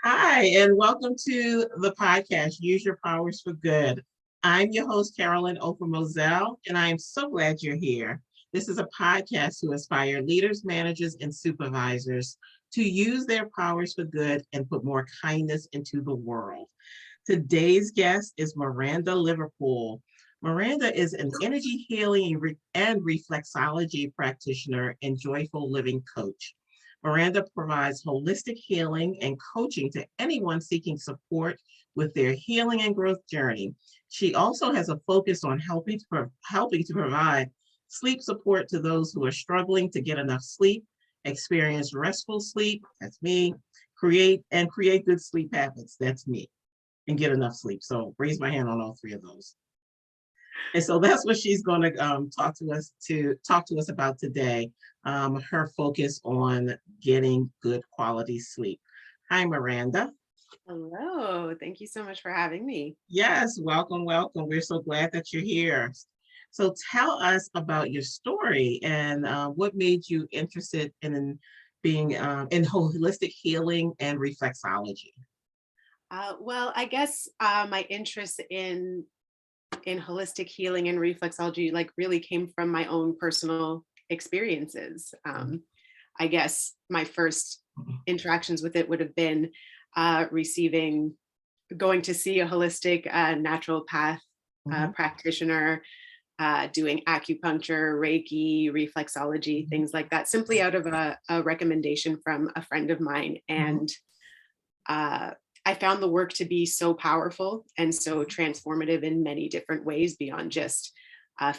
Hi, and welcome to the podcast, Use Your Powers for Good. I'm your host, Carolyn Oprah Moselle, and I am so glad you're here. This is a podcast to inspire leaders, managers, and supervisors to use their powers for good and put more kindness into the world. Today's guest is Miranda Liverpool. Miranda is an energy healing and reflexology practitioner and joyful living coach. Miranda provides holistic healing and coaching to anyone seeking support with their healing and growth journey. She also has a focus on helping to provide sleep support to those who are struggling to get enough sleep, experience restful sleep, that's me, create good sleep habits, that's me, and get enough sleep. So raise my hand on all three of those. And so that's what she's going to talk to us about today. Her focus on getting good quality sleep. Hi, Miranda. Hello, thank you so much for having me. Yes, welcome, welcome. We're so glad that you're here. So tell us about your story and what made you interested in being in holistic healing and reflexology. Well, I guess my interest in holistic healing and reflexology really came from my own personal experiences. I guess my first interactions with it would have been going to see a holistic naturopath Mhm. practitioner, doing acupuncture, Reiki, reflexology, things like that, simply out of a recommendation from a friend of mine. Mhm. And uh, I found the work to be so powerful and so transformative in many different ways beyond just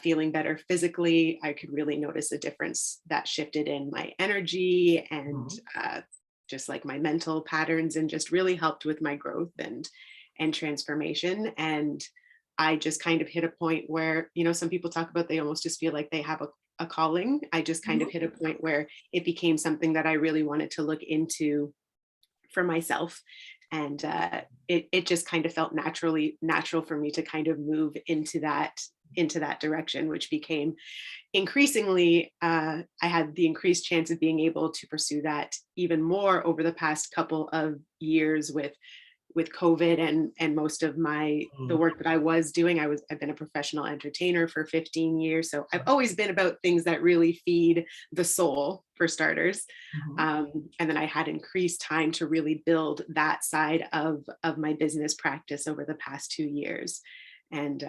feeling better physically. I could really notice a difference that shifted in my energy and Mhm. just like my mental patterns, and just really helped with my growth and transformation. And I just kind of hit a point where, some people talk about they almost just feel like they have a calling. I just kind of Mhm. hit a point where it became something that I really wanted to look into for myself. And it just kind of felt natural for me to kind of move into that direction, which became increasingly, I had the increased chance of being able to pursue that even more over the past couple of years with COVID and most of the Mhm. work that I was doing. I've been a professional entertainer for 15 years. So I've always been about things that really feed the soul, for starters. Mhm. And then I had increased time to really build that side of my business practice over the past 2 years. And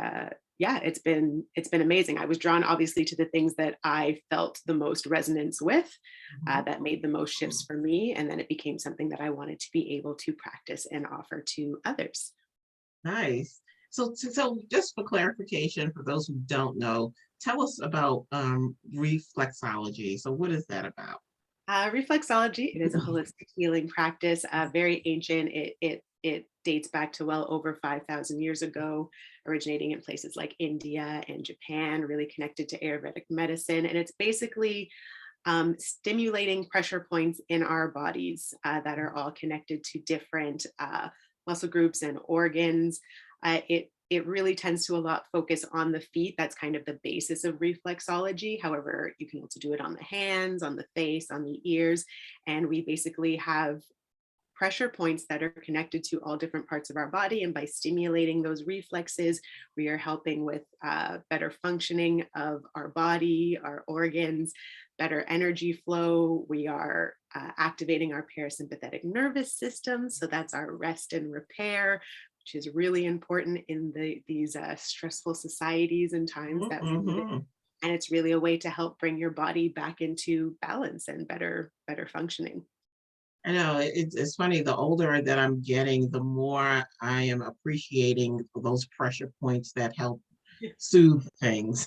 yeah, it's been amazing. I was drawn obviously to the things that I felt the most resonance with, Mhm. that made the most shifts for me. And then it became something that I wanted to be able to practice and offer to others. Nice. So just for clarification, for those who don't know, tell us about reflexology. So what is that about? Reflexology, it is a holistic healing practice, very ancient. It dates back to well over 5,000 years ago, originating in places like India and Japan, really connected to Ayurvedic medicine. And it's basically stimulating pressure points in our bodies that are all connected to different muscle groups and organs. It really tends to a lot focus on the feet. That's kind of the basis of reflexology. However, you can also do it on the hands, on the face, on the ears. And we basically have pressure points that are connected to all different parts of our body. And by stimulating those reflexes, we are helping with better functioning of our body, our organs, better energy flow. We are activating our parasympathetic nervous system. So that's our rest and repair, which is really important in these stressful societies and times that we live in. Mhm. And it's really a way to help bring your body back into balance and better functioning. I know it's funny. The older that I'm getting, the more I am appreciating those pressure points that help soothe things.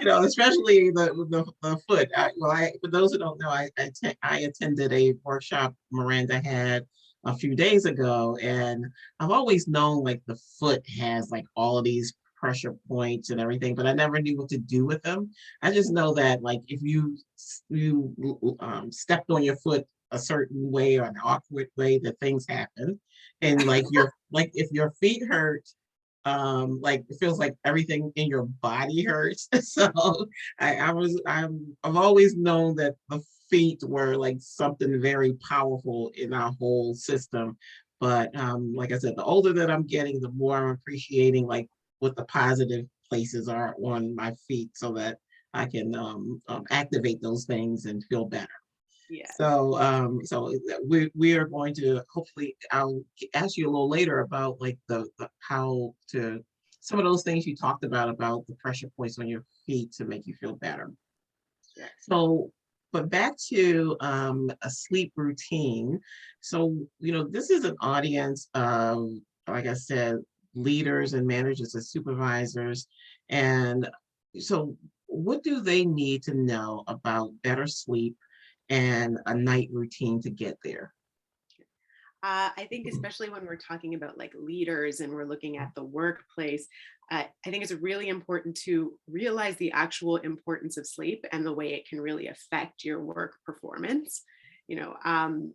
Especially the foot. For those who don't know, I attended a workshop Miranda had a few days ago, and I've always known like the foot has like all of these pressure points and everything, but I never knew what to do with them. I just know that like if you stepped on your foot a certain way or an awkward way, that things happen, and like if your feet hurt, like it feels like everything in your body hurts. So I've always known that the feet were like something very powerful in our whole system. But like I said, the older that I'm getting, the more I'm appreciating like what the positive places are on my feet so that I can activate those things and feel better. Yeah. So we are going to hopefully I'll ask you a little later about like the how to some of those things you talked about the pressure points on your feet to make you feel better. Yeah. So, but back to a sleep routine. So, this is an audience of, like I said, leaders and managers and supervisors. And so, what do they need to know about better sleep and a night routine to get there? I think especially when we're talking about like leaders and we're looking at the workplace, I think it's really important to realize the actual importance of sleep and the way it can really affect your work performance. You know, um,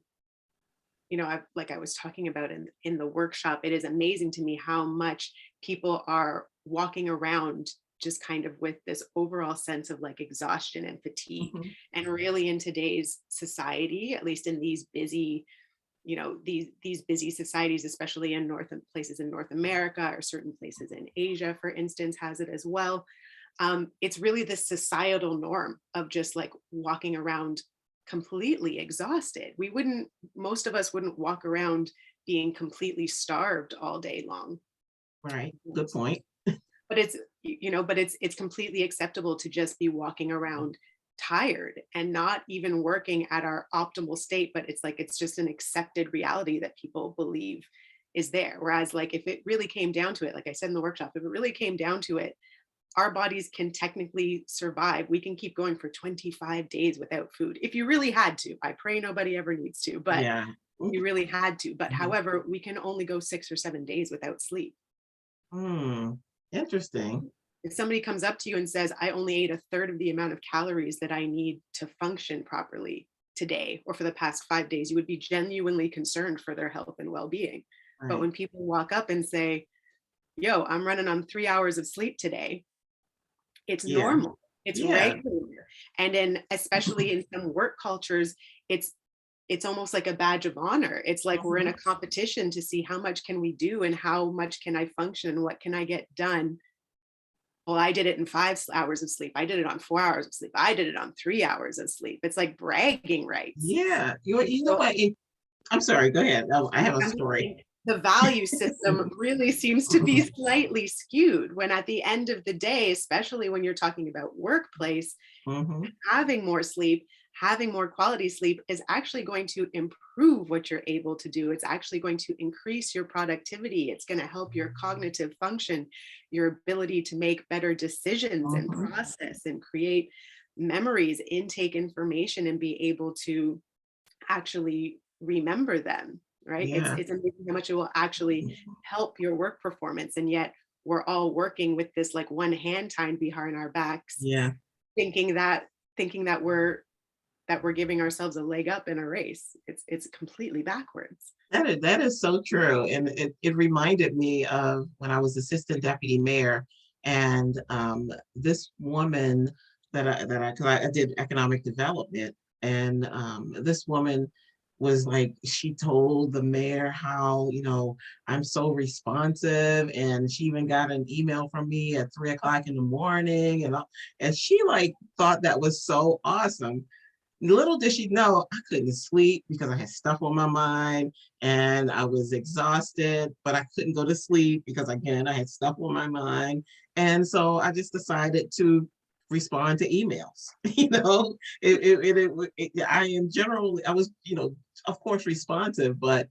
like I was talking about in the workshop, it is amazing to me how much people are walking around just kind of with this overall sense of like exhaustion and fatigue. Mhm. And really in today's society, at least in these busy these busy societies, especially in places in North America or certain places in Asia, for instance, has it as well. It's really the societal norm of just like walking around completely exhausted. Most of us wouldn't walk around being completely starved all day long. Right. Good point. But it's completely acceptable to just be walking around tired and not even working at our optimal state, but it's just an accepted reality that people believe is there. Whereas like if it really came down to it, like I said in the workshop, if it really came down to it, our bodies can technically survive. We can keep going for 25 days without food if you really had to. I pray nobody ever needs to, but Yeah. you really had to. But Mhm. however, we can only go 6 or 7 days without sleep. Hmm. Interesting. If somebody comes up to you and says, I only ate a third of the amount of calories that I need to function properly today or for the past 5 days, you would be genuinely concerned for their health and well being. But Right. when people walk up and say, yo, I'm running on 3 hours of sleep today, it's Yeah. normal, it's Yeah. regular. And then, especially in some work cultures, it's it's almost like a badge of honor. It's like we're in a Mhm. competition to see how much can we do and how much can I function and what can I get done. Well, I did it in 5 hours of sleep. I did it on 4 hours of sleep. I did it on 3 hours of sleep. It's like bragging rights. Yeah. You, And you know so what? I'm sorry. Go ahead. I have a I'm just story. saying the value system really seems to be slightly skewed when at the end of the day, especially when you're talking about workplace, Mhm. having more sleep, having more quality sleep is actually going to improve what you're able to do. It's actually going to increase your productivity. It's going to help your cognitive function, your ability to make better decisions and Mhm. process and create memories, intake information, and be able to actually remember them. Right? Yeah. It's amazing how much it will actually help your work performance. And yet we're all working with this like one hand tied behind our backs Yeah. thinking that we're giving ourselves a leg up in a race. It's completely backwards. That is so true. And it reminded me of when I was assistant deputy mayor and this woman cause I did economic development and this woman was like, she told the mayor how, I'm so responsive and she even got an email from me at 3 o'clock in the morning and she like thought that was so awesome. Little did she know I couldn't sleep because I had stuff on my mind and I was exhausted, but I couldn't go to sleep because again, I had stuff on my mind. And so I just decided to respond to emails. I am generally, I was, of course, responsive, but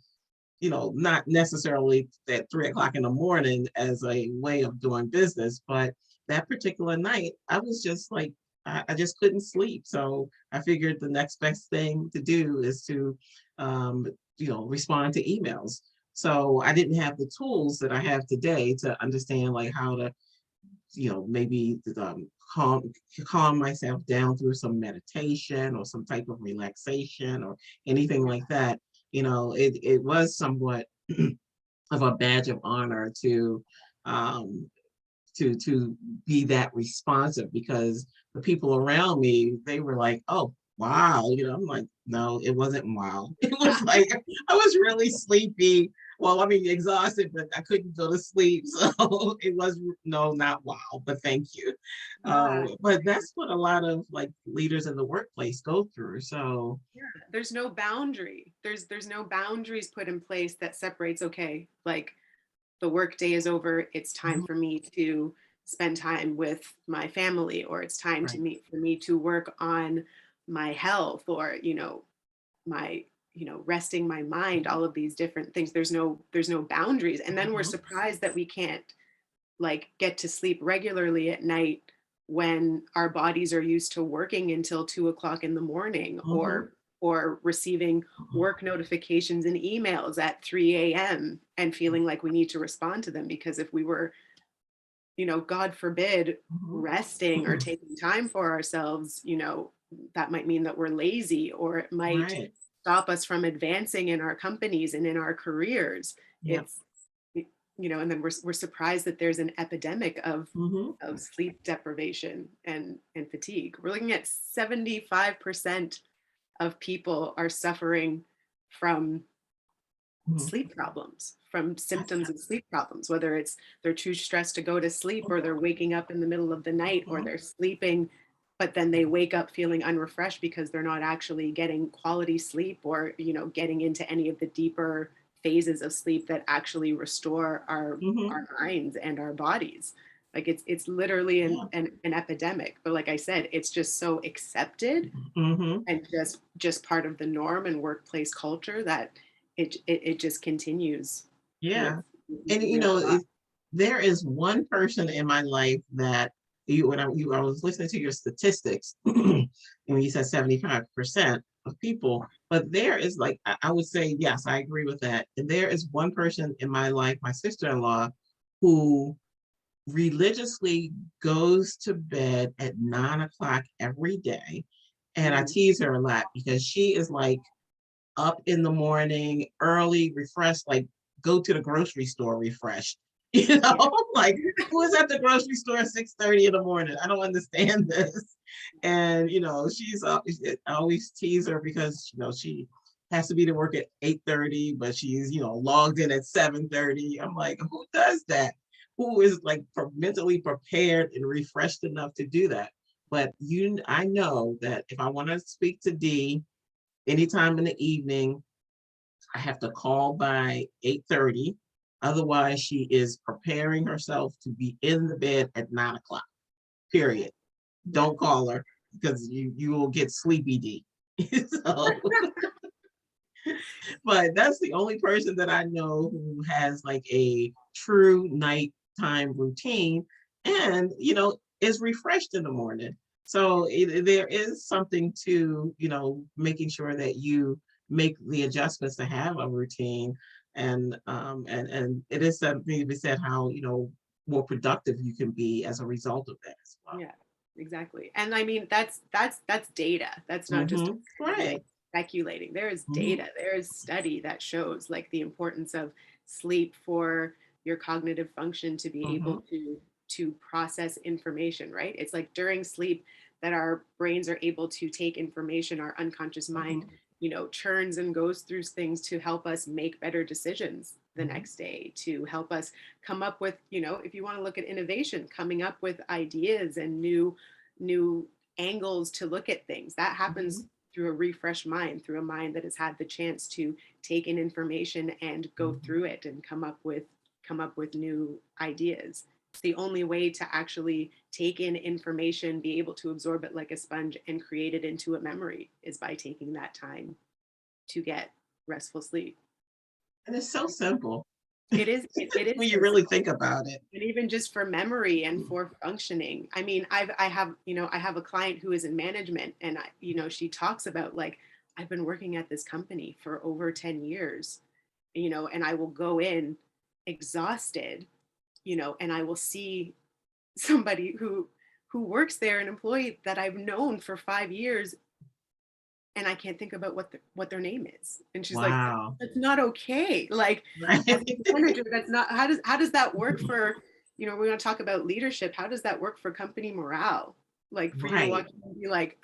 not necessarily at 3 o'clock in the morning as a way of doing business. But that particular night, I was just like, I just couldn't sleep. So I figured the next best thing to do is to, um, respond to emails. So I didn't have the tools that I have today to understand like how to, maybe calm myself down through some meditation or some type of relaxation or anything like that. It was somewhat of a badge of honor um, to be that responsive because the people around me they were like, oh, wow, I'm like, no, it wasn't wow. It was like, I was really sleepy. Well, I mean, exhausted, but I couldn't go to sleep. So it was, no, not wow, but thank you. Yeah. But that's what a lot of like leaders in the workplace go through. So, Yeah. There's no boundary. There's no boundaries put in place that separates, okay, like the workday is over, it's time mhm, for me to spend time with my family, or it's time to right. meet for me to work on my health, or my resting my mind, all of these different things. There's no boundaries, and then we're Mhm, surprised that we can't like get to sleep regularly at night when our bodies are used to working until 2 o'clock in the morning, mhm, or receiving work notifications and emails at 3 a.m. and feeling like we need to respond to them, because if we were, God forbid, mhm, resting or mhm. taking time for ourselves, that might mean that we're lazy, or it might Right. stop us from advancing in our companies and in our careers. Yep. It's, and then we're surprised that there's an epidemic Mhm, of sleep deprivation and fatigue. We're looking at 75% of people are suffering from mhm. sleep problems, from symptoms of sleep problems, whether it's they're too stressed to go to sleep, or they're waking up in the middle of the night, or Mhm, they're sleeping, but then they wake up feeling unrefreshed because they're not actually getting quality sleep, or, getting into any of the deeper phases of sleep that actually restore our mhm. minds and our bodies. Like it's literally Yeah. an epidemic. But like I said, it's just so accepted Mhm. and just part of the norm and workplace culture that it just continues with Yeah. And with there is one person in my life that I was listening to your statistics, and when you said 75% of people, but there is like I would say yes, I agree with that. And there is one person in my life, my sister-in-law, who religiously goes to bed at 9 o'clock every day. And I Mhm. tease her a lot because she is like up in the morning, early, refreshed, like go to the grocery store refreshed. Yeah. Like who is at the grocery store at 6:30 in the morning? I don't understand this. And I always tease her because she has to be to work at 8:30, but she's logged in at 7:30. I'm like, who does that? Who is like mentally prepared and refreshed enough to do that? But I know that if I want to speak to Dee anytime in the evening, I have to call by 8:30. Otherwise, she is preparing herself to be in the bed at 9 o'clock. Period. Yeah. Don't call her because you will get sleepy D. So, but that's the only person that I know who has like a true nighttime routine and is refreshed in the morning. So there is something to making sure that you make the adjustments to have a routine, and it is something to be said how more productive you can be as a result of that as well. Yeah, exactly. And I mean, that's data. That's not just Right. like speculating. There is Hmm. data. There is study that shows like the importance of sleep for your cognitive function to be able Hmm. to process information, right? It's like during sleep that our brains are able to take information, our unconscious mind, Hmm. churns and goes through things to help us make better decisions the Hmm. next day, to help us come up with, if you want to look at innovation, coming up with ideas and new angles to look at things. That happens Hmm. through a refreshed mind, through a mind that has had the chance to take in information and go Hmm. through it and come up with new ideas. It's the only way to actually take in information, be able to absorb it like a sponge, and create it into a memory is by taking that time to get restful sleep. And it's so simple It is when you so really simple. think about it. And even just for memory and for functioning. I mean, I have a client who is in management, and she talks about like, I've been working at this company for over 10 years, and I will go in exhausted, and I will see somebody who works there, an employee that I've known for 5 years, and I can't think about what their name is. And she's like, Wow. that's not okay. Like, as Right. a manager, that's not, how does that work for, we're going to talk about leadership. How does that work for company morale? Like for you to Right. walk in and be like,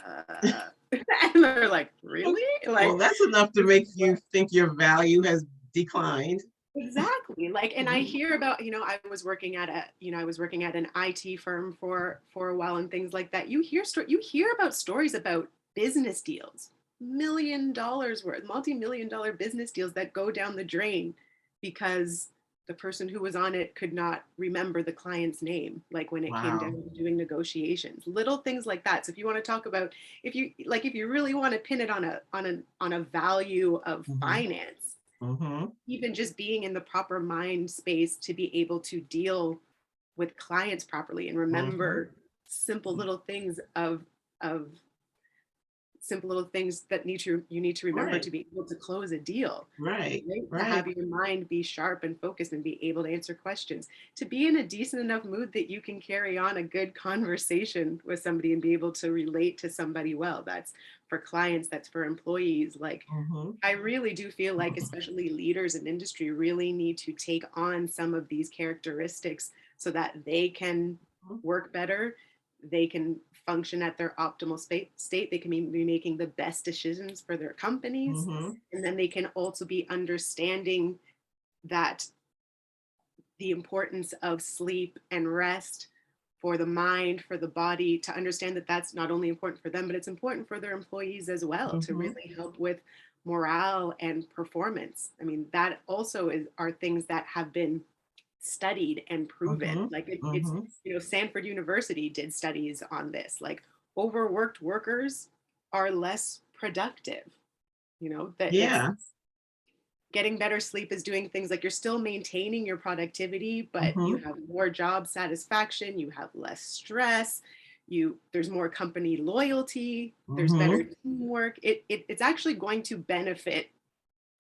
and they're like, really? Well, Like, that's enough to make you think your value has declined. exactly. Like, and I Mhm. hear about, I was working at I was working at an IT firm for a while and things like that. You hear about stories about business deals, $1 million worth, multi-million dollar business deals that go down the drain because the person who was on it could not remember the client's name, like when it came down Wow. to doing negotiations, little things like that. So if you want to talk about, if you really want to pin it on a value of Mhm. finance, Mhm. even just being in the proper mind space to be able to deal with clients properly and Mhm. remember simple little things of simple little things that you need to remember Right. to be able to close a deal, Right. right? To Right. have your mind be sharp and focused and be able to answer questions, to be in a decent enough mood that you can carry on a good conversation with somebody and be able to relate to somebody well. That's for clients, that's for employees. Like, Mhm. I really do feel like, especially leaders in industry, really need to take on some of these characteristics so that they can work better, they can function at their optimal state, they can be making the best decisions for their companies, Mhm. and then they can also be understanding that the importance of sleep and rest for the mind, for the body, to understand that that's not only important for them, but it's important for their employees as well, to Mhm. really help with morale and performance. I mean, that also are things that have been studied and proven. Mhm. Like it's, Mhm. Stanford University did studies on this. Like, overworked workers are less productive. That it's Yeah. getting better sleep is doing things like you're still maintaining your productivity, but you Mhm. have more job satisfaction, you have less stress, there's more company loyalty, there's better Mhm. teamwork. It's actually going to benefit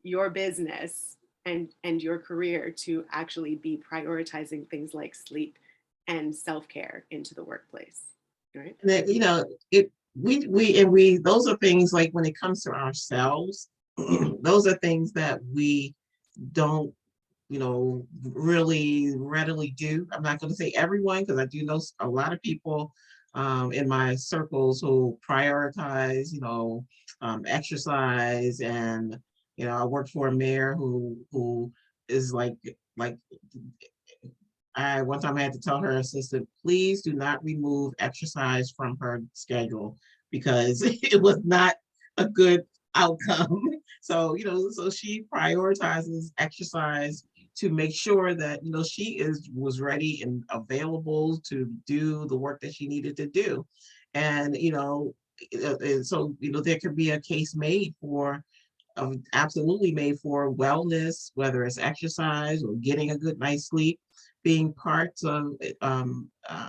your business and your career to actually be prioritizing things like sleep and self-care into the workplace, right? And that, it we those are things like when it comes to ourselves, those are things that we don't, really readily do. I'm not going to say everyone because I do know a lot of people in my circles who prioritize, exercise, and I worked for a mayor who is like I one time I had to tell her assistant, please do not remove exercise from her schedule because it was not a good outcome. So, so she prioritizes exercise to make sure that, she was ready and available to do the work that she needed to do. And, and so, there could be a case made for absolutely made for wellness, whether it's exercise or getting a good night's sleep, being parts of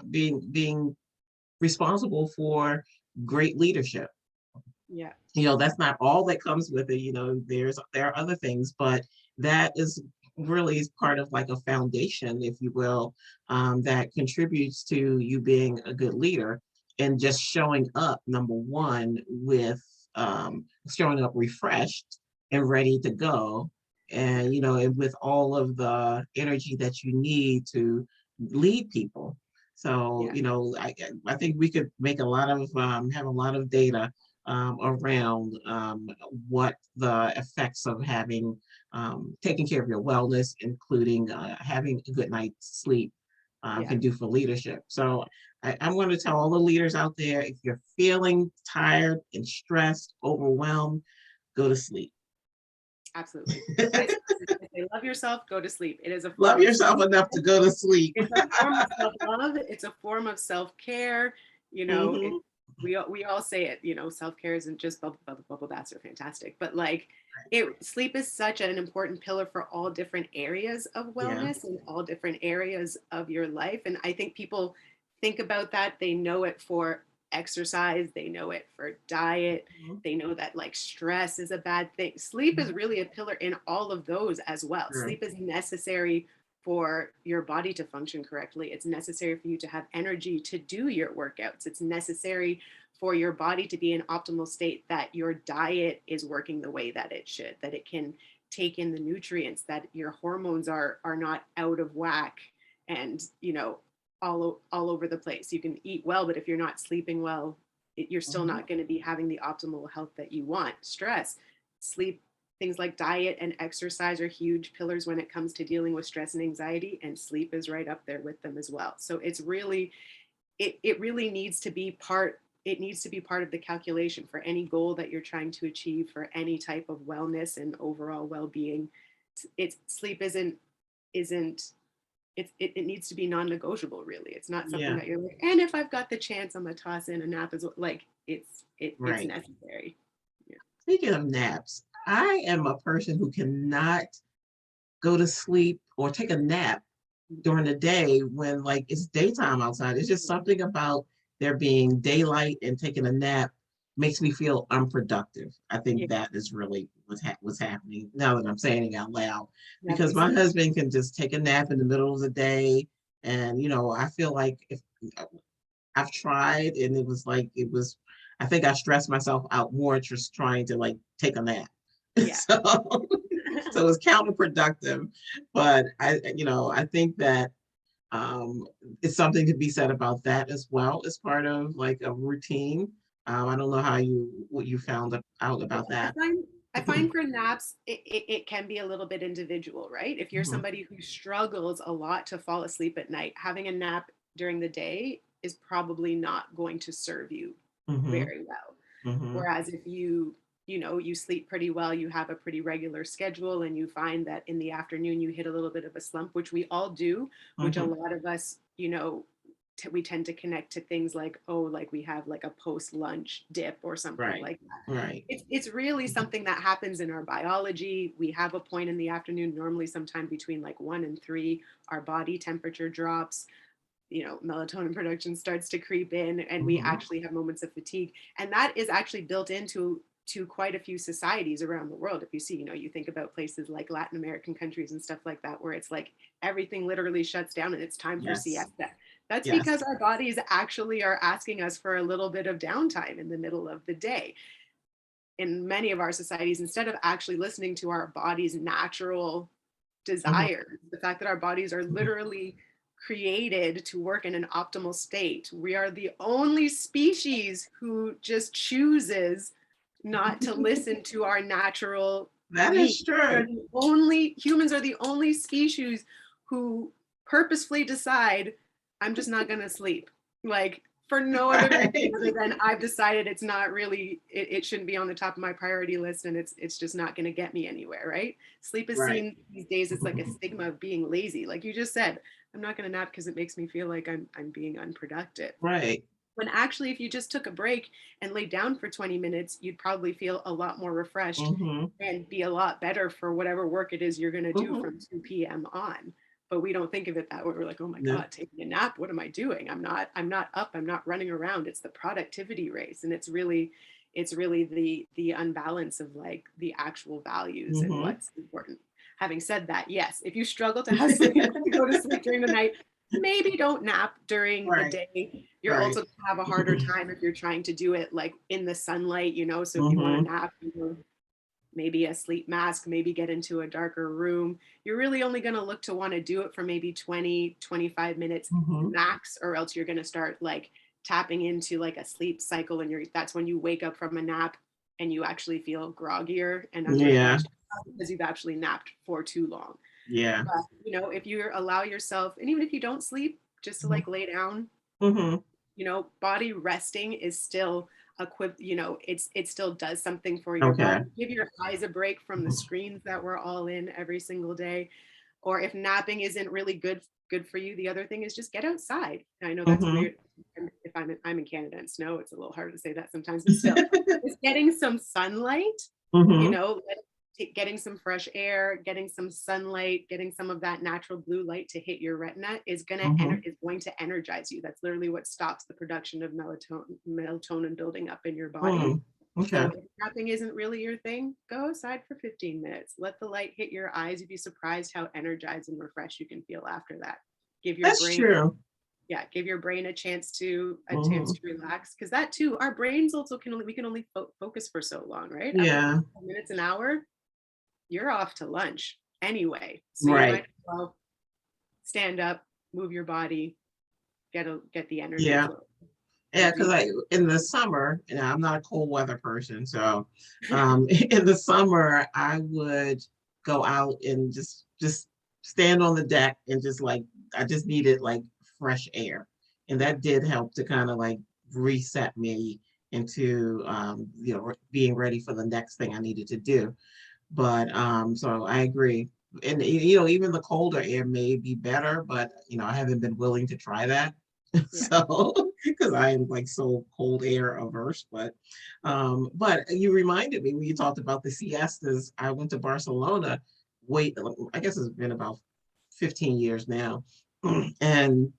being responsible for great leadership. Yeah. That's not all that comes with it. There are other things, but that is really is part of like a foundation, if you will, that contributes to you being a good leader and just showing up, number one, with showing up refreshed and ready to go. Yeah. And and with all of the energy that you need to lead people. So, Yeah. I think we could make a lot of have a lot of data around what the effects of having taking care of your wellness, including having a good night's sleep, Yeah. can do for leadership. So I'm going to tell all the leaders out there, if you're feeling tired and stressed, overwhelmed, go to sleep. Absolutely. I say, love yourself, go to sleep. It is a Love form of yourself enough to go to sleep. it's a form of self-love. It's a form of self-care. Mhm. We all say it, self-care isn't just bubble baths are fantastic, but like sleep is such an important pillar for all different areas of Yeah. wellness and all different areas of your life. And I think people think about that. They know it for exercise, they know it for diet, Mhm. they know that like stress is a bad thing. Sleep is Mhm. really a pillar in all of those as well. Sure. Sleep is necessary for your body to function correctly. It's necessary for you to have energy to do your workouts. It's necessary for your body to be in optimal state, that your diet is working the way that it should, that it can take in the nutrients, that your hormones are not out of whack and all over the place. You can eat well, but if you're not sleeping well, you're still not going to be having the optimal health that you want. Stress, sleep, things like diet and exercise are huge pillars when it comes to dealing with stress and anxiety, and sleep is right up there with them as well. So it's really, it really needs to be part, it needs to be part of the calculation for any goal that you're trying to achieve, for any type of wellness and overall well-being. It's sleep isn't it needs to be non-negotiable, really. It's not something Yeah, that you're like, and if I've got the chance, I'm gonna toss in a nap as well. Like it's right. necessary. Yeah. Speaking of naps, I am a person who cannot go to sleep or take a nap during the day when like it's daytime outside. It's just something about there being daylight and taking a nap makes me feel unproductive. I think Yeah, that is really what's happening now that I'm saying it out loud, because definitely my some. husband can just take a nap in the middle of the day. And, I feel like if I've tried and it was like, I think I stressed myself out more just trying to like take a nap. Yeah. So, so it's counterproductive, but I think that um, it's something to be said about that as well as part of like a routine. I don't know what you found out Yeah, about that. I find for naps, it can be a little bit individual, right? If you're Mhm, somebody who struggles a lot to fall asleep at night, having a nap during the day is probably not going to serve you mhm, very well. mhm, Whereas if you sleep pretty well, you have a pretty regular schedule, and you find that in the afternoon you hit a little bit of a slump, which we all do, which a mhm. lot of us, we tend to connect to things like, oh, like we have like a post lunch dip or something Right, like that. right. It's really something that happens in our biology. We have a point in the afternoon, normally sometime between like 1 and 3, our body temperature drops, melatonin production starts to creep in, and we Mhm, actually have moments of fatigue. And that is actually built into quite a few societies around the world. If you see, you think about places like Latin American countries and stuff like that, where it's like everything literally shuts down and it's time for yes, siesta. That's yes. because our bodies actually are asking us for a little bit of downtime in the middle of the day. In many of our societies, instead of actually listening to our body's natural Mhm, desires, the fact that our bodies are literally created to work in an optimal state. We are the only species who just chooses not to listen to our natural that is needs. true. Humans are the only species who purposefully decide, I'm just not going to sleep. Like, for no other reason Right, other than I've decided it's not really, it shouldn't be on the top of my priority list, and it's just not going to get me anywhere, right? Sleep is right, seen these days as like a stigma of being lazy. Like you just said, I'm not going to nap because it makes me feel like I'm being unproductive. right. When actually, if you just took a break and laid down for 20 minutes, you'd probably feel a lot more refreshed Mhm, and be a lot better for whatever work it is you're going to do mhm. from 2 p.m. on. But we don't think of it that way. We're like, oh my No, God, taking a nap. What am I doing? I'm not up. I'm not running around. It's the productivity race. And it's really the unbalance of like the actual values and mhm. what's important. Having said that, yes, if you struggle to have sleep, to go to sleep during the night, maybe don't nap during the Right, day. You're right. also going to have a harder time if you're trying to do it like in the sunlight, so if you want to Mhm, nap, maybe a sleep mask, maybe get into a darker room. You're really only going to look to want to do it for maybe 20, 25 minutes mhm. max, or else you're going to start like tapping into like a sleep cycle, and that's when you wake up from a nap and you actually feel groggier and Yeah, underfreshed because you've actually napped for too long. yeah. But if you allow yourself, and even if you don't sleep, just to Mhm, like lay down, mhm. body resting is still it still does something for your body. Okay. Give your eyes a break from the screens that we're all in every single day. Or if napping isn't really good for you, the other thing is just get outside. I know that's Mhm. weird. If I'm in Canada and snow, it's a little hard to say that sometimes, but still, just getting some sunlight, you Mhm, know, getting some fresh air, getting some sunlight, getting some of that natural blue light to hit your retina mhm, is going to energize you. That's literally what stops the production of melatonin building up in your body. mm. Okay. So if napping isn't really your thing, go outside for 15 minutes. Let the light hit your eyes. You'd be surprised how energized and refreshed you can feel after that. Give your That's brain true. give your brain a chance to Mhm. relax, because that too, our brains also we can only focus for so long, right? After Yeah, 5 minutes, an hour, you're off to lunch anyway. So you might right. as well stand up, move your body, get the energy Yeah. flow. Yeah, because I in the summer, and I'm not a cold weather person, so in the summer I would go out and just stand on the deck and just like I just needed like fresh air, and that did help to kind of like reset me into being ready for the next thing I needed to do. But so I agree. And even the colder air may be better, but I haven't been willing to try that. Yeah. So because I am like so cold air averse, but you reminded me when you talked about the siestas. I went to Barcelona. Wait, I guess it's been about 15 years now, and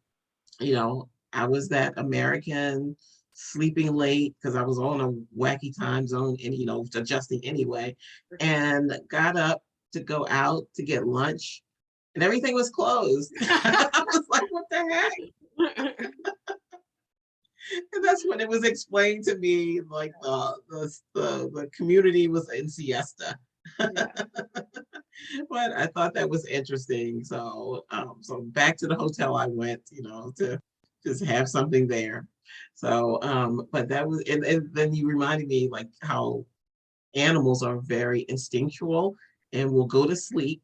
I was that American sleeping late because I was on a wacky time zone and adjusting anyway, and got up to go out to get lunch, and everything was closed. I was like, what the heck? And that's when it was explained to me, like the community was in siesta. Yeah. But I thought that was interesting. So back to the hotel I went, to just have something there. So but that was and then you reminded me like how animals are very instinctual and will go to sleep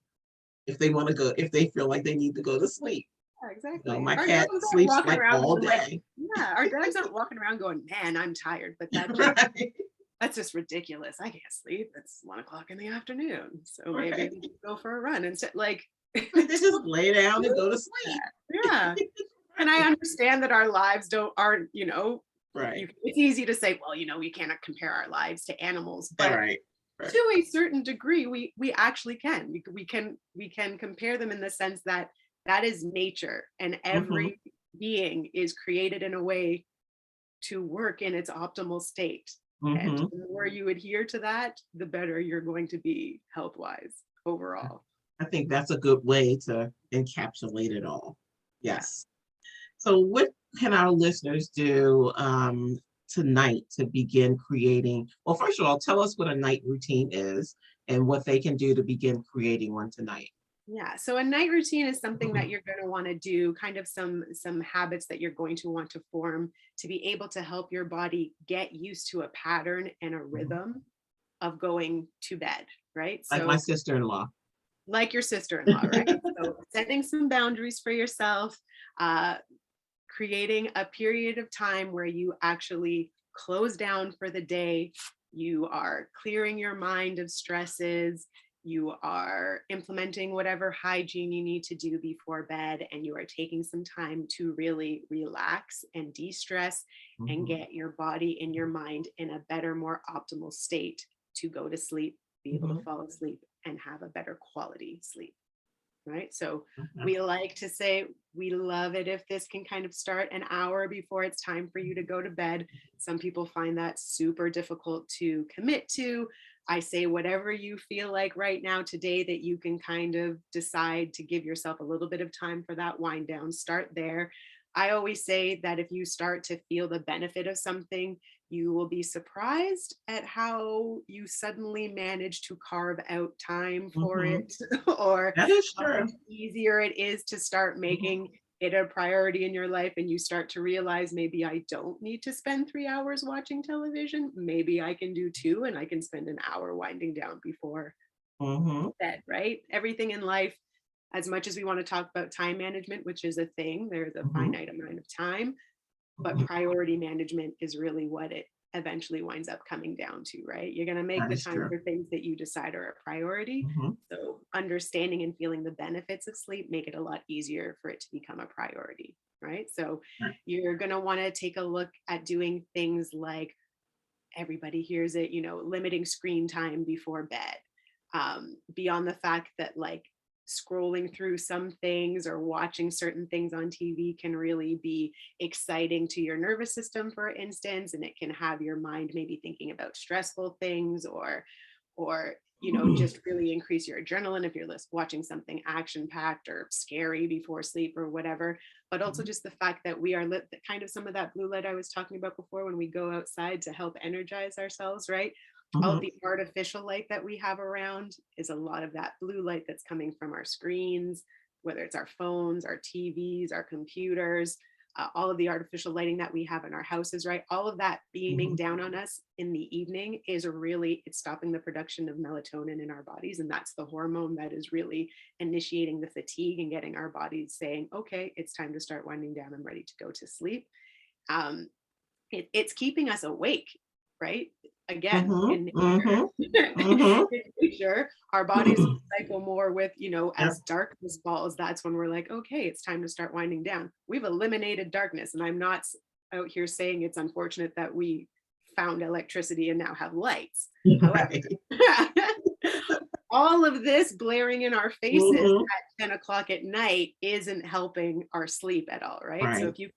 if they want to go, if they feel like they need to go to sleep. Yeah, exactly. My Our cat dogs aren't sleeps walking like around all being like, day. yeah, our dogs aren't walking around going, man, I'm tired. But Right. that's just ridiculous. I can't sleep. It's 1 o'clock in the afternoon. So maybe Right. we can go for a run and sit like Like they just lay down and go to that. sleep. Yeah. And I understand that our lives aren't, Right. it's easy to say, well, we cannot compare our lives to animals, but Right. Right. to a certain degree, we actually can. We can compare them in the sense that that is nature, and Mm-hmm. every being is created in a way to work in its optimal state. And Mm-hmm. the more you adhere to that, the better you're going to be health wise overall. I think that's a good way to encapsulate it all. Yeah. Yes. So, what can our listeners do tonight to begin creating? Well, first of all, tell us what a night routine is and what they can do to begin creating one tonight. Yeah. So a night routine is something that you're going to want to do, kind of some habits that you're going to want to form to be able to help your body get used to a pattern and a Mhm. rhythm of going to bed, right? Like my So sister-in-law. like your sister-in-law, right? So setting some boundaries for yourself, uh, creating a period of time where you actually close down for the day. You are clearing your mind of stresses. You are implementing whatever hygiene you need to do before bed, and you are taking some time to really relax and de stress and Mhm. get your body and your mind in a better, more optimal state to go to sleep, be able to Mhm. fall asleep, and have a better quality sleep. Right. So Okay. we like to say we love it if this can kind of start an hour before it's time for you to go to bed. Some people find that super difficult to commit to. I say whatever you feel like right now today that you can kind of decide to give yourself a little bit of time for that wind down. Start there. I always say that if you start to feel the benefit of something, you will be surprised at how you suddenly manage to carve out time for Mhm. it or That is how much true. easier it is to start Mhm. making it a priority in your life, and you start to realize maybe I don't need to spend 3 hours watching television. Maybe I can do two and I can spend an hour winding down before Mhm. bed, right? Everything in life, as much as we want to talk about time management, which is a thing, there's a Mhm. finite amount of time, but Mhm. priority management is really what it eventually winds up coming down to, right? You're going to make That the is time true. for things that you decide are a priority. Mhm. So understanding and feeling the benefits of sleep make it a lot easier for it to become a priority, right? So Right. you're going to want to take a look at doing things like, everybody hears it, limiting screen time before bed. Beyond the fact that like scrolling through some things or watching certain things on TV can really be exciting to your nervous system, for instance, and it can have your mind maybe thinking about stressful things or just really increase your adrenaline if you're watching something action packed or scary before sleep or whatever. But also Mhm. just the fact that we are lit, kind of some of that blue light I was talking about before when we go outside to help energize ourselves, right? All of Mhm. the artificial light that we have around is a lot of that blue light that's coming from our screens, whether it's our phones, our TVs, our computers. all of the artificial lighting that we have in our houses, right? All of that beaming down on us in the evening is really, it's stopping the production of melatonin in our bodies. And that's the hormone that is really initiating the fatigue and getting our bodies saying, okay, it's time to start winding down. I'm ready to go to sleep. It's keeping us awake, right? Again, in nature, Mhm. in nature, our bodies cycle more with, Yep. as darkness falls, that's when we're like, okay, it's time to start winding down. We've eliminated darkness. And I'm not out here saying it's unfortunate that we found electricity and now have lights. However, Right. all of this blaring in our faces Mhm. at 10 o'clock at night isn't helping our sleep at all, right? So Right.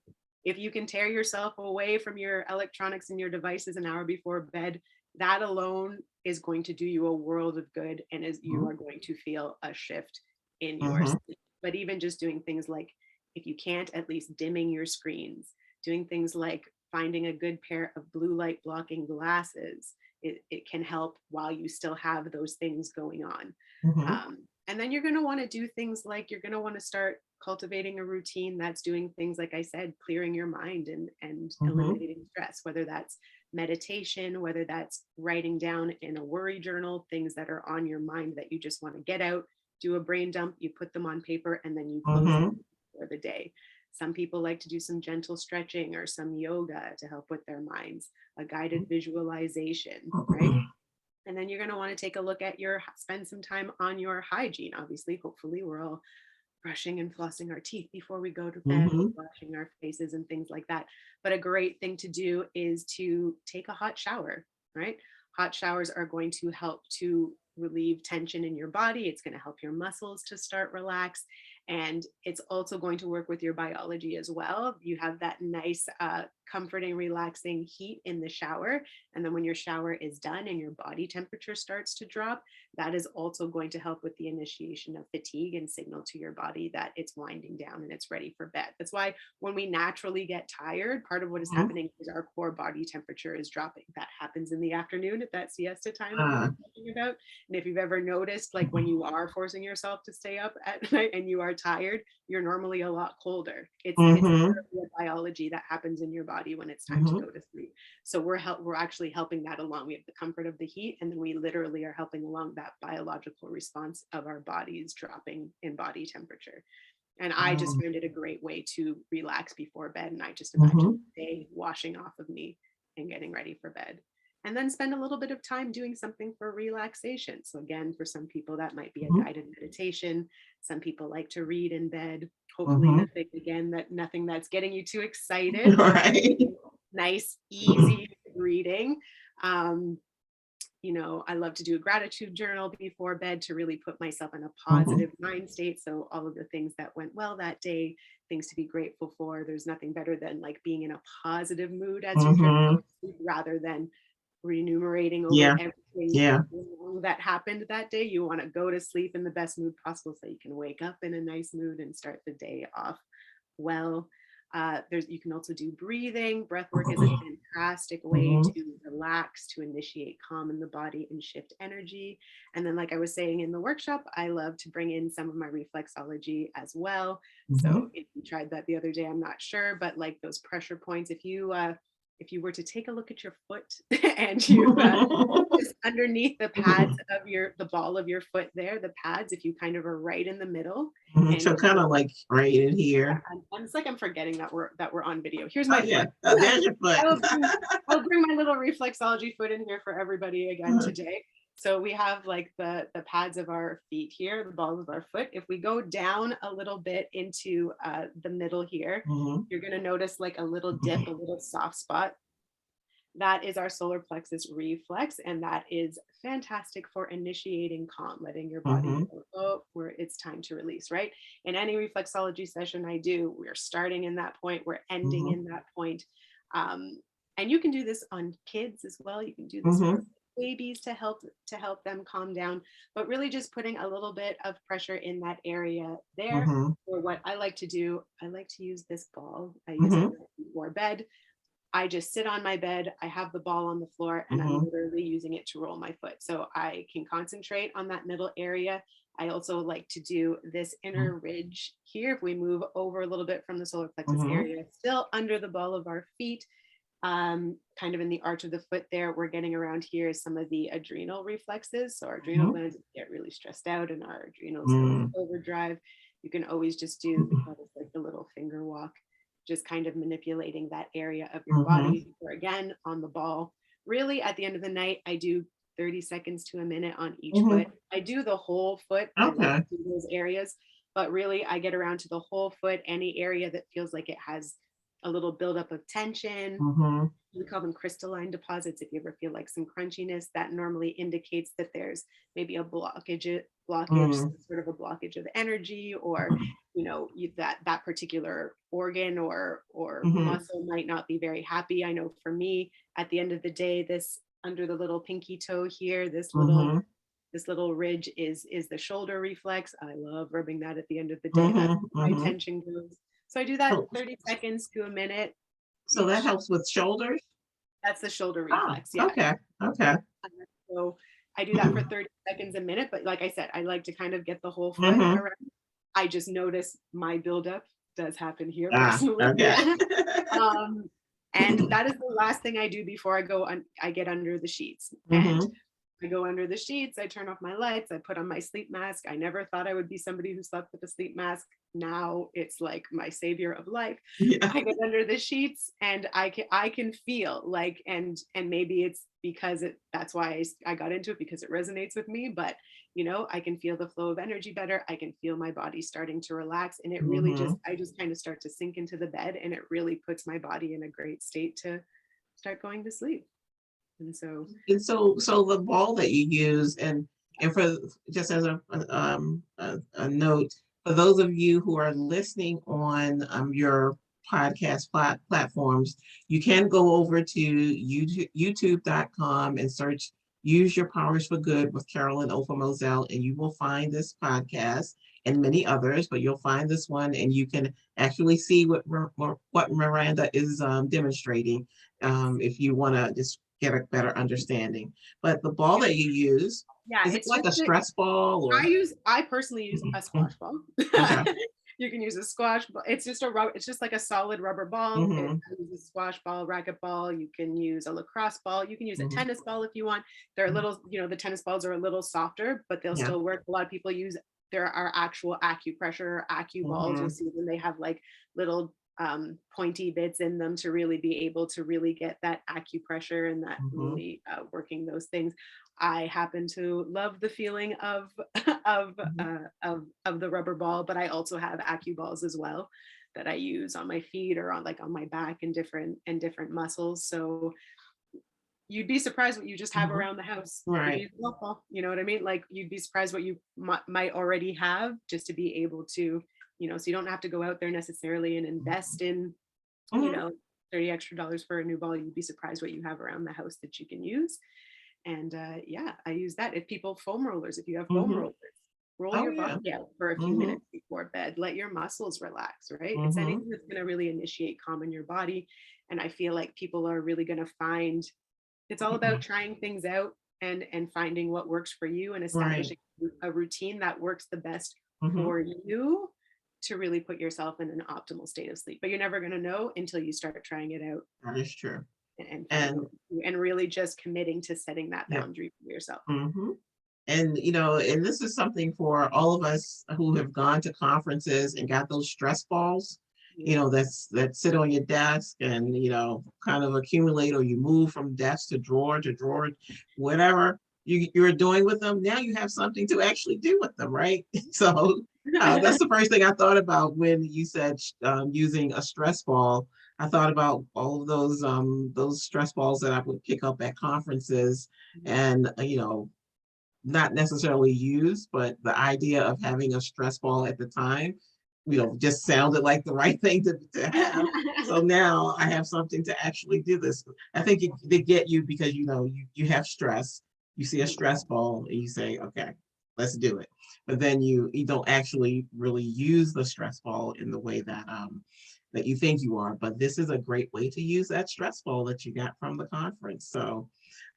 if you can tear yourself away from your electronics and your devices an hour before bed, that alone is going to do you a world of good, and as you Mhm. are going to feel a shift in your Mhm. sleep. But even just doing things like, if you can't, at least dimming your screens, doing things like finding a good pair of blue light blocking glasses, it can help while you still have those things going on. Mhm. And then you're going to want to do things like, you're going to want to start cultivating a routine that's doing things like I said, clearing your mind and Mhm. eliminating stress, whether that's meditation, whether that's writing down in a worry journal things that are on your mind that you just want to get out, do a brain dump, you put them on paper, and then you close them Mhm. for the day. Some people like to do some gentle stretching or some yoga to help with their minds, a guided visualization, right? Mhm. And then you're going to want to take a look at spend some time on your hygiene. Obviously, hopefully, we're all brushing and flossing our teeth before we go to bed, we're Mhm. washing our faces and things like that. But a great thing to do is to take a hot shower, right? Hot showers are going to help to relieve tension in your body. It's going to help your muscles to start relax. And it's also going to work with your biology as well. You have that nice, comforting, relaxing heat in the shower. And then when your shower is done and your body temperature starts to drop, that is also going to help with the initiation of fatigue and signal to your body that it's winding down and it's ready for bed. That's why when we naturally get tired, part of what is Mhm. happening is our core body temperature is dropping. That happens in the afternoon at that siesta time that we were Ah. talking about. And if you've ever noticed, like when you are forcing yourself to stay up at night and you are tired, you're normally a lot colder. It's Mhm. literally a biology that happens in your body when it's time to Mhm. go to sleep. So we're actually helping that along. We have the comfort of the heat, and then we literally are helping along that biological response of our bodies dropping in body temperature. And I just Mm. found it a great way to relax before bed. And I just imagine Mhm. the day washing off of me and getting ready for bed. And then spend a little bit of time doing something for relaxation. So, again, for some people, that might be a Mhm. guided meditation. Some people like to read in bed. Hopefully, Mhm. nothing that's getting you too excited. Right. Nice, easy reading. Um, I love to do a gratitude journal before bed to really put myself in a Mhm. positive mind state. So all of the things that went well that day, things to be grateful for. There's nothing better than like being in a positive mood as you're drifting Mhm. asleep rather than renumerating over Yeah. everything Yeah. wrong that happened that day. You want to go to sleep in the best mood possible so you can wake up in a nice mood and start the day off well. You can also do breathing. Breath work is a fantastic way Mhm. to relax, to initiate calm in the body and shift energy. And then, like I was saying in the workshop, I love to bring in some of my reflexology as well. So Mhm. if you tried that the other day, I'm not sure, but like those pressure points, if you were to take a look at your foot and you just underneath the pads of the ball of your foot there, the pads, if you kind of are right in the middle Mhm. and So kind of like right in here. it's like I'm forgetting that we're on video. Here's Oh my yeah. foot. Oh, there's your foot. I'll bring my little reflexology foot in here for everybody again today. So we have like the pads of our feet here, the balls of our foot. If we go down a little bit into the middle here, Mhm. you're gonna notice like a little dip, a little soft spot. That is our solar plexus reflex, and that is fantastic for initiating calm, letting your body Mhm. know, oh, where it's time to release, right? In any reflexology session I do, we're starting in that point, we're ending Mhm. in that point. Um, and you can do this on kids as well. You can do this for Mhm. babies to help them calm down, but really just putting a little bit of pressure in that area there. Mhm. Or what I like to do, I like to use this ball. I use it Mhm. before bed. I just sit on my bed, I have the ball on the floor, and I'm literally using it to roll my foot. So I can concentrate on that middle area. I also like to do this inner ridge here. If we move over a little bit from the solar plexus area, still under the ball of our feet, kind of in the arch of the foot there, we're getting around here is some of the adrenal reflexes. So our adrenal glands get really stressed out and our adrenals go into overdrive. You can always just do like the little finger walk, just kind of manipulating that area of your body. Or again, on the ball. Really, at the end of the night, I do 30 seconds to a minute on each foot. I do the whole foot. I like to do those areas, but really I get around to the whole foot, any area that feels like it has a little buildup of tension. We call them crystalline deposits. If you ever feel like some crunchiness, that normally indicates that there's maybe a blockage, sort of a blockage of energy, or that particular organ or muscle might not be very happy. I know for me, at the end of the day, this under the little pinky toe here, this little ridge is the shoulder reflex. I love rubbing that at the end of the day. That's where my tension goes. So I do that 30 seconds to a minute. So that helps with shoulders? That's the shoulder reflex. Yeah. Okay. So I do that for 30 seconds a minute. But like I said, I like to kind of get the whole foot around. I just notice my buildup does happen here personally. And that is the last thing I do before I get under the sheets. And I go under the sheets, I turn off my lights, I put on my sleep mask. I never thought I would be somebody who slept with a sleep mask. Now it's like my savior of life. I get under the sheets and I can feel like, and maybe it's because that's why I got into it, because it resonates with me. But I can feel the flow of energy better. I can feel my body starting to relax, and it really I just kind of start to sink into the bed, and it really puts my body in a great state to start going to sleep. And so the ball that you use, and for just as a note, for those of you who are listening on your podcast platforms, you can go over to youtube.com and search Use Your Powers for Good with Carolyn Ofer-Moselle, and you will find this podcast and many others, but you'll find this one and you can actually see what Miranda is demonstrating if you want to just get a better understanding. But the ball that you use, is it like a stress ball? Or I personally use a squash ball. You can use a squash ball. It's just like a solid rubber ball. You can use a squash ball, racket ball. You can use a lacrosse ball. You can use a tennis ball if you want. They're a little, the tennis balls are a little softer, but they'll still work. A lot of people use, there are actual acupressure or acu balls. You'll see them, they have like little pointy bits in them to really be able to really get that acupressure and that really working those things. I happen to love the feeling of the rubber ball, but I also have acu balls as well that I use on my feet or on my back and different muscles. So you'd be surprised what you just have around the house. Right. You know what I mean? Like you'd be surprised what you might already have, just to be able to, so you don't have to go out there necessarily and invest in, $30 extra for a new ball. You'd be surprised what you have around the house that you can use. And I use that. If you have foam rollers, roll your body out for a few minutes before bed. Let your muscles relax, right? It's anything that's going to really initiate calm in your body. And I feel like people are really going to find, it's all about trying things out and finding what works for you and establishing a routine that works the best for you to really put yourself in an optimal state of sleep. But you're never going to know until you start trying it out. That is true. And really just committing to setting that boundary for yourself. And and this is something for all of us who have gone to conferences and got those stress balls, that sit on your desk and kind of accumulate, or you move from desk to drawer, whatever you're doing with them. Now you have something to actually do with them, right? So that's the first thing I thought about when you said using a stress ball. I thought about all of those stress balls that I would pick up at conferences and, not necessarily use, but the idea of having a stress ball at the time, just sounded like the right thing to have. So now I have something to actually do this. I think they get you because, you have stress, you see a stress ball and you say, okay, let's do it. But then you don't actually really use the stress ball in the way that that you think you are, but this is a great way to use that stress ball that you got from the conference. So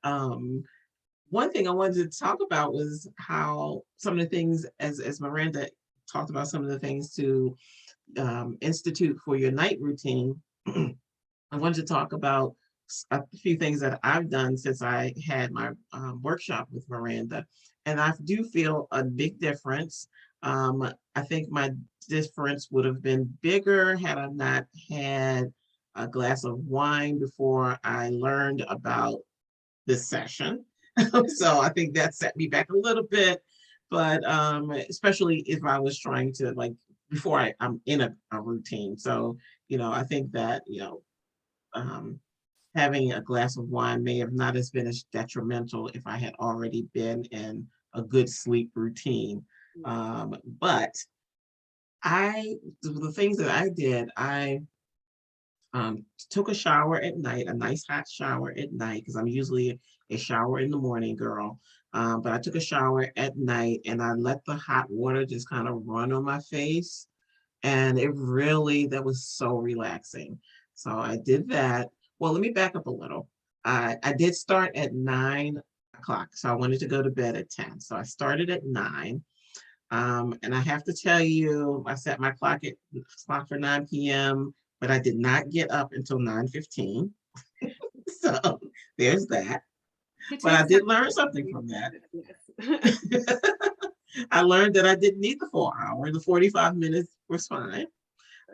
um, one thing I wanted to talk about was how some of the things, as Miranda talked about some of the things to institute for your night routine. I wanted to talk about a few things that I've done since I had my workshop with Miranda, and I do feel a big difference. I think my difference would have been bigger had I not had a glass of wine before I learned about this session. So I think that set me back a little bit, but especially if I was trying to like before I'm in a routine. So, I think that, um, having a glass of wine may have not as been as detrimental if I had already been in a good sleep routine. But the things that I did, I took a shower at night, a nice hot shower at night, because I'm usually a shower in the morning girl. But I took a shower at night and I let the hot water just kind of run on my face. And that was so relaxing. So I did that. Well, let me back up a little. I did start at 9 o'clock. So I wanted to go to bed at 10. So I started at 9. And I have to tell you, I set my clock for 9 p.m., but I did not get up until 9:15. So there's that. It But I takes time. did learn something from that. Yes. I learned that I didn't need the 4 hour. The 45 minutes was fine.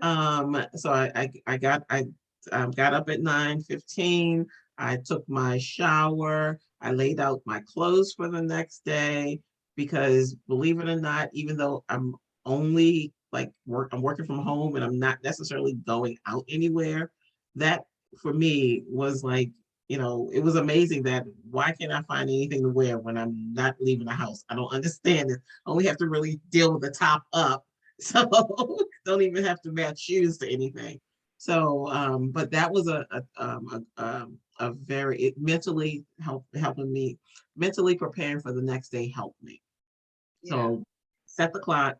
So I got up at 9:15. I took my shower. I laid out my clothes for the next day because believe it or not, even though I'm only I'm working from home and I'm not necessarily going out anywhere, that for me was like, it was amazing that why can't I find anything to wear when I'm not leaving the house? I don't understand it. I only have to really deal with the top up. So don't even have to match shoes to anything. So, but that was a very helping me mentally preparing for the next day helped me. Yeah. So set the clock,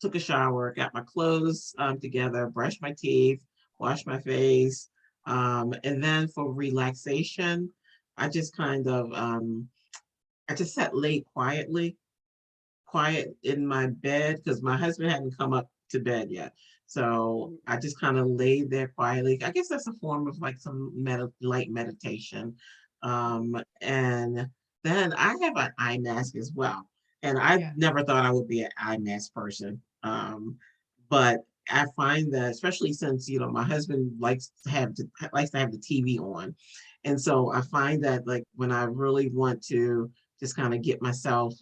took a shower, got my clothes together, brushed my teeth, washed my face, and then for relaxation, I just kind of I just sat late quiet in my bed because my husband hadn't come up to bed yet. So I just kind of laid there quietly. I guess that's a form of like some light meditation. And then I have an eye mask as well. And I Yeah. never thought I would be an eye mask person. But I find that especially since, my husband likes to have the TV on. And so I find that like when I really want to just kind of get myself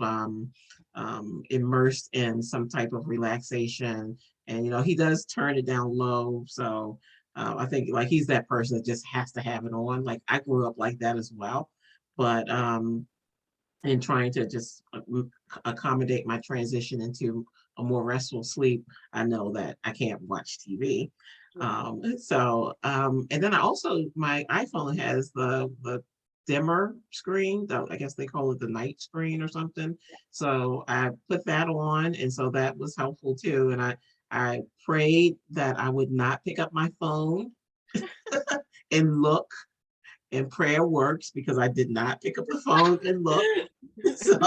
immersed in some type of relaxation. And he does turn it down low, so I think like he's that person that just has to have it on. Like I grew up like that as well, but in trying to just accommodate my transition into a more restful sleep, I know that I can't watch TV. Yeah. And then I also my iPhone has the dimmer screen. I guess they call it the night screen or something. So I put that on, and so that was helpful too. And I prayed that I would not pick up my phone and look. And prayer works because I did not pick up the phone and look. So,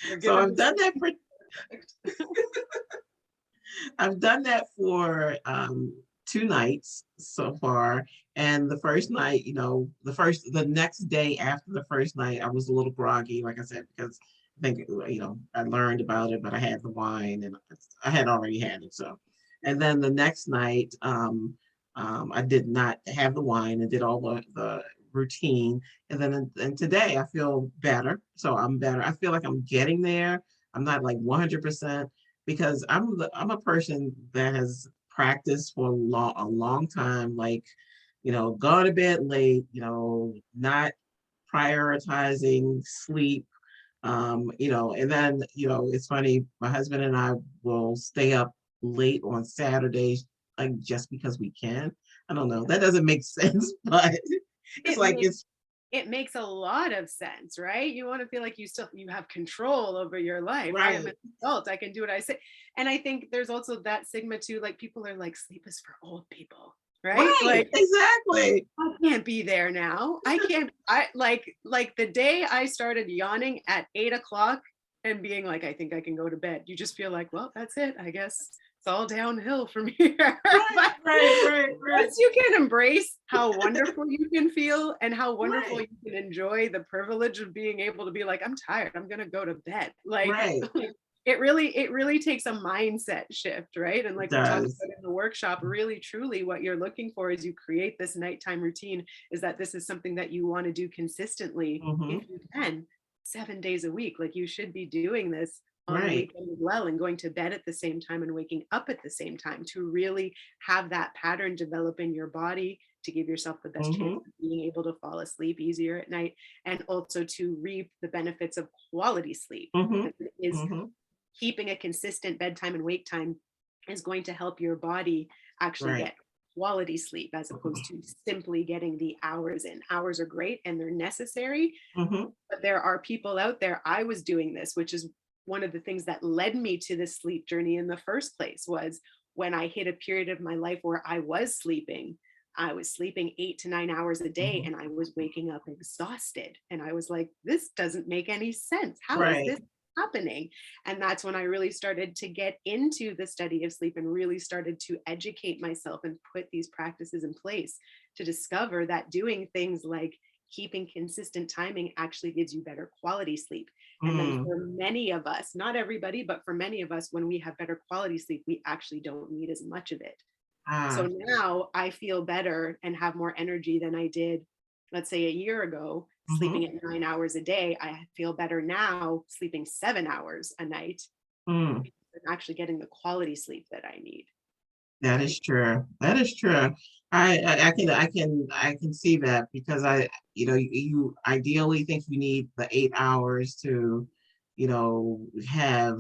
We're so giving I've this done that for I've done that for 2 nights so far. And the first night, the next day after the first night, I was a little groggy, like I said, because I think, I learned about it, but I had the wine and I had already had it. So, and then the next night, I did not have the wine and did all the routine. And then and today I feel better. So I'm better. I feel like I'm getting there. I'm not like 100%, because I'm a person that has practiced for a long time, like, go to bed late, not prioritizing sleep, and then, it's funny, my husband and I will stay up late on Saturdays, like just because we can. I don't know, that doesn't make sense, but it's it like makes it's it makes a lot of sense, right? You want to feel like you have control over your life. I am Right. an adult. I can do what I say. And I think there's also that stigma too. Like people are like, sleep is for old people, right? Right. Like Exactly. I can't be there now. I can't. I like the day I started yawning at 8 o'clock and being like, I think I can go to bed. You just feel like, well, that's it. I guess it's all downhill from here. Right. But Right. Right. Right. once you can embrace how wonderful you can feel and how wonderful Right. you can enjoy the privilege of being able to be like, I'm tired, I'm gonna go to bed. Like Right. it really takes a mindset shift, right? And It like we talked does. about in the workshop, really truly what you're looking for as you create this nighttime routine is that this is something that you want to do consistently if Hmm. you can, 7 days a week. Like you should be doing this on the Right. weekend as well and going to bed at the same time and waking up at the same time to really have that pattern develop in your body to give yourself the best chance Hmm. of being able to fall asleep easier at night and also to reap the benefits of quality sleep Hmm. because it is Hmm. keeping a consistent bedtime and wake time is going to help your body actually Right. get quality sleep as opposed to simply getting the hours in. Hours are great and they're necessary, Hmm. but there are people out there. I was doing this, which is one of the things that led me to this sleep journey in the first place was when I hit a period of my life where I was sleeping 8 to 9 hours a day Hmm. and I was waking up exhausted. And I was like, this doesn't make any sense. How is Right. this happening? And that's when I really started to get into the study of sleep and really started to educate myself and put these practices in place to discover that doing things like keeping consistent timing actually gives you better quality sleep. And then Mm. for many of us, not everybody, but for many of us, when we have better quality sleep, we actually don't need as much of it. Ah. So now I feel better and have more energy than I did, let's say a year ago, Hmm. sleeping at 9 hours a day. I feel better now sleeping 7 hours a night. Mm. I'm actually getting the quality sleep that I need. That is true. That is true. I can see that because you ideally think you need the 8 hours to, have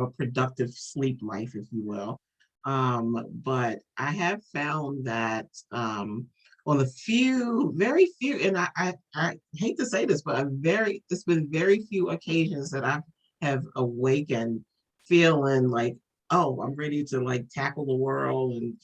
a productive sleep life, if you will. But I have found that on the very few, and I hate to say this, but it's been very few occasions that I have awakened feeling like, oh, I'm ready to like tackle the world, and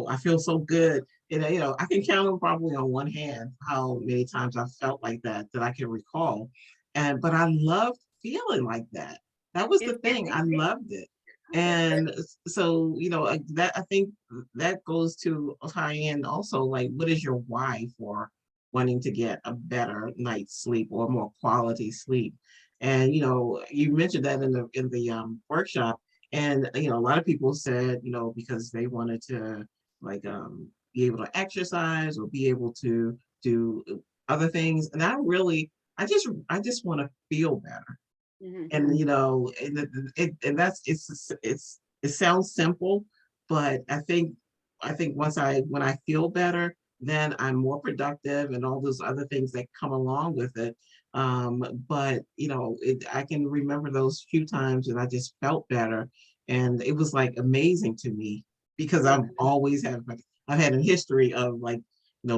I feel so good. And I can count them probably on one hand how many times I felt like that I can recall. But I loved feeling like that. That was the It's thing. I amazing. loved it. And so, that I think that goes to tie in also, like, what is your why for wanting to get a better night's sleep or more quality sleep? And you mentioned that in the workshop, and a lot of people said, because they wanted to, like, be able to exercise or be able to do other things. And I just want to feel better. Mhm. And and that's it sounds simple, but I think when I feel better, then I'm more productive and all those other things that come along with it. But I can remember those few times that I just felt better, and it was like amazing to me because I've had a history of, like,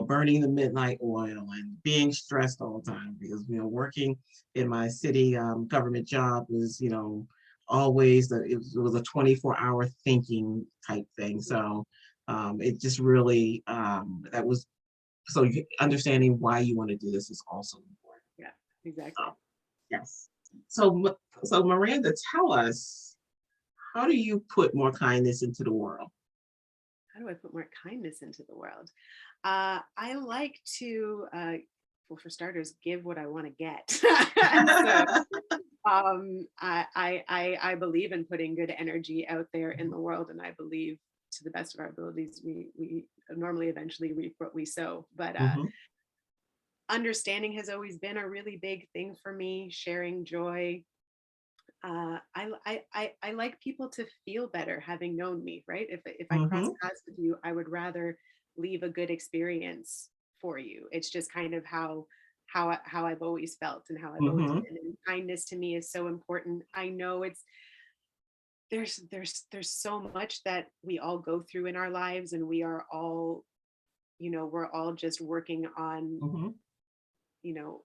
burning the midnight oil and being stressed all the time because working in my city government job was, it was a 24-hour thinking type thing. So it just really, that was, so understanding why you want to do this is also important. Yeah, exactly. So, yes. So Miranda, tell us, how do you put more kindness into the world? How do I put more kindness into the world? I like to, well, for starters, give what I want to get. So I believe in putting good energy out there in the world, and I believe to the best of our abilities, we normally eventually reap what we sow. But Hmm. understanding has always been a really big thing for me. Sharing joy. I like people to feel better having known me, right? If I cross Hmm. paths with you, I would rather leave a good experience for you. It's just kind of how I've always felt and how I've always Hmm. been. And kindness to me is so important. I know it's there's so much that we all go through in our lives, and we are all, we're all just working on Hmm. you know,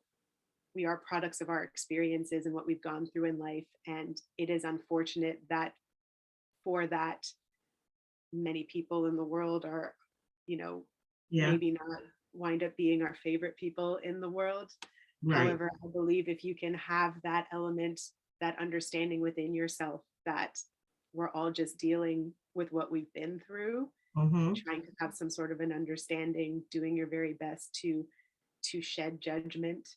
we are products of our experiences and what we've gone through in life. And it is unfortunate that for that, many people in the world are, you know, Yeah, maybe not wind up being our favorite people in the world. right. However, I believe if you can have that element, that understanding within yourself that we're all just dealing with what we've been through, Mm-hmm. trying to have some sort of an understanding, doing your very best to shed judgment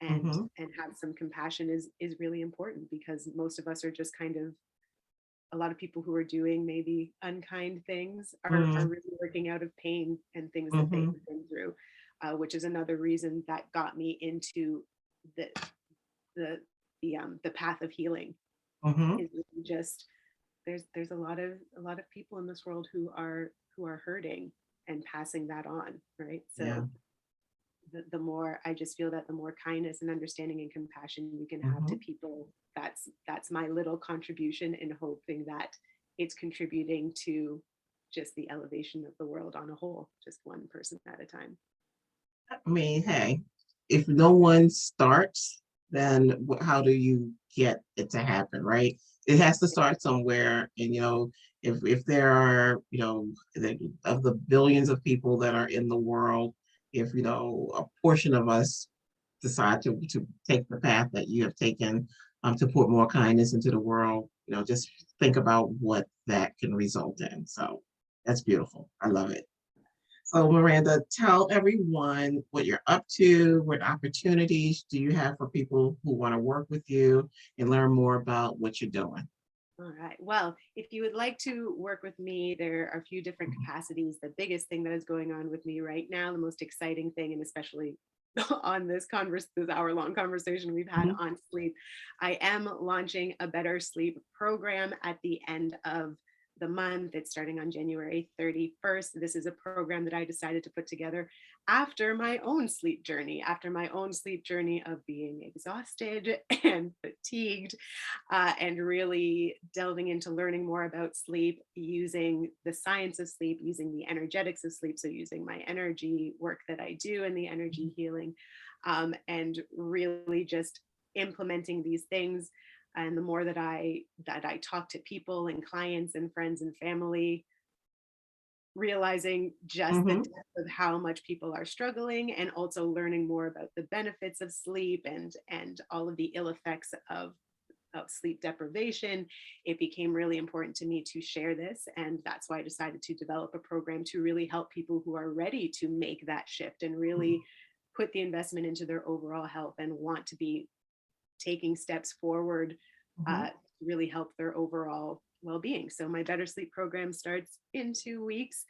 Mm-hmm. and have some compassion is really important, because most of us are just kind of, a lot of people who are doing maybe unkind things are really working out of pain and things that they've Mm-hmm. been through, which is another reason that got me into the the the path of healing. Mm-hmm. Is really just, there's a lot of people in this world who are hurting and passing that on, right? Yeah. So the more, I just feel that the more kindness and understanding and compassion we can have to Mm-hmm. people, that's my little contribution, in hoping that it's contributing to just the elevation of the world on a whole, just one person at a time. I mean, hey, if no one starts, then how do you get it to happen, right? It has to start somewhere. And, if there are, of the billions of people that are in the world, if, a portion of us decide to take the path that you have taken, to put more kindness into the world, just think about what that can result in. So that's beautiful. I love it. So Miranda, tell everyone what you're up to, what opportunities do you have for people who want to work with you and learn more about what you're doing. All right. Well, if you would like to work with me, there are a few different capacities. The biggest thing that is going on with me right now, the most exciting thing, and especially on this hour-long conversation we've had Mhm. on sleep, I am launching a better sleep program at the end of the month. It's starting on January 31st. This is a program that I decided to put together after my own sleep journey, of being exhausted and fatigued, and really delving into learning more about sleep, using the science of sleep, using the energetics of sleep. So, using my energy work that I do and the energy healing, and really just implementing these things. And the more that I talk to people and clients and friends and family, realizing just the Mhm. depth of how much people are struggling, and also learning more about the benefits of sleep and all of the ill effects of sleep deprivation, it became really important to me to share this. And that's why I decided to develop a program to really help people who are ready to make that shift and really put the investment into their overall health and want to be taking steps forward, Mhm. to really help their overall well-being. So my Better Sleep program starts in 2 weeks.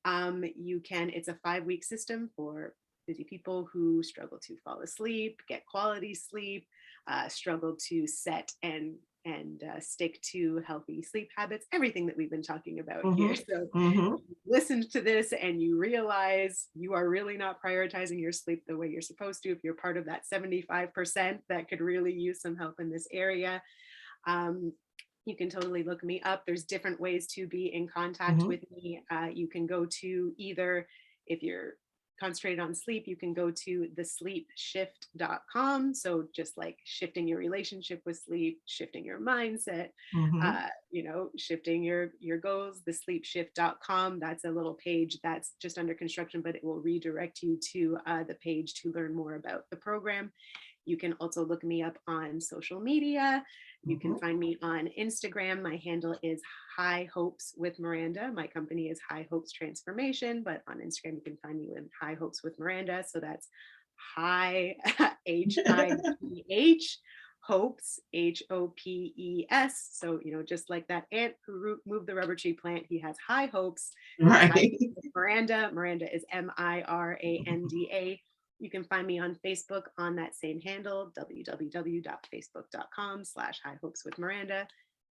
It's a 5-week system for busy people who struggle to fall asleep, get quality sleep, struggle to set and stick to healthy sleep habits, everything that we've been talking about here. Mhm. So Mhm. listen to this and you realize you are really not prioritizing your sleep the way you're supposed to. If you're part of that 75% that could really use some help in this area, um, you can totally look me up. There's different ways to be in contact Mhm. with me. You can go to either, if you're concentrated on sleep, you can go to thesleepshift.com. So just like shifting your relationship with sleep, shifting your mindset, Mhm. shifting your goals, thesleepshift.com. That's a little page that's just under construction, but it will redirect you to the page to learn more about the program. You can also look me up on social media. You can Mhm. find me on Instagram. My handle is High Hopes with Miranda. My company is High Hopes Transformation, but on Instagram, you can find me with High Hopes with Miranda. So that's High, HIGH, Hopes, HOPES. So, just like that ant who moved the rubber tree plant, he has high hopes. That's High Right. Hopes with Miranda. Miranda is Miranda. You can find me on Facebook on that same handle, www.facebook.com/High Hopes with Miranda.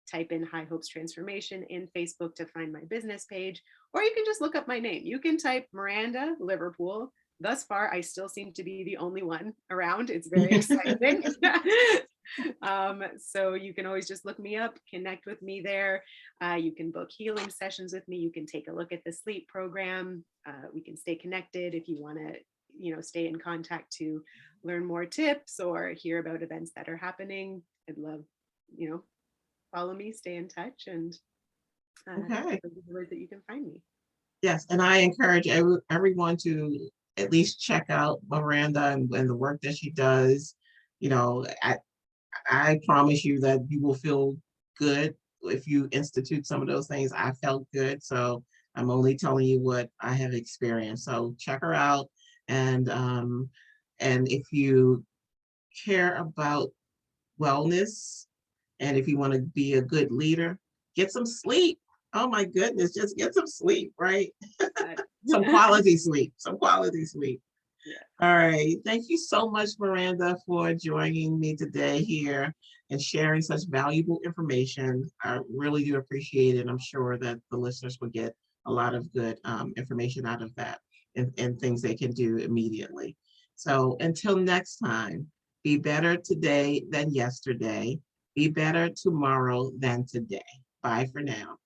Type in High Hopes Transformation in Facebook to find my business page, or you can just look up my name. You can type Miranda Liverpool. Thus far, I still seem to be the only one around. It's very exciting. So you can always just look me up, connect with me there. You can book healing sessions with me. You can take a look at the sleep program. We can stay connected if you want to stay in contact to learn more tips or hear about events that are happening, I'd love, follow me, stay in touch, and Okay. those are the ways that you can find me. Yes, and I encourage everyone to at least check out Miranda and the work that she does. You know, I promise you that you will feel good if you institute some of those things. I felt good, so I'm only telling you what I have experienced. So check her out, and if you care about wellness, and if you want to be a good leader, get some sleep. Oh my goodness, just get some sleep, right? Some quality sleep, some quality sleep. Yeah. All right. Thank you so much, Miranda, for joining me today here and sharing such valuable information. I really do appreciate it. I'm sure that the listeners will get a lot of good information out of that and things they can do immediately. So until next time, be better today than yesterday. Be better tomorrow than today. Bye for now.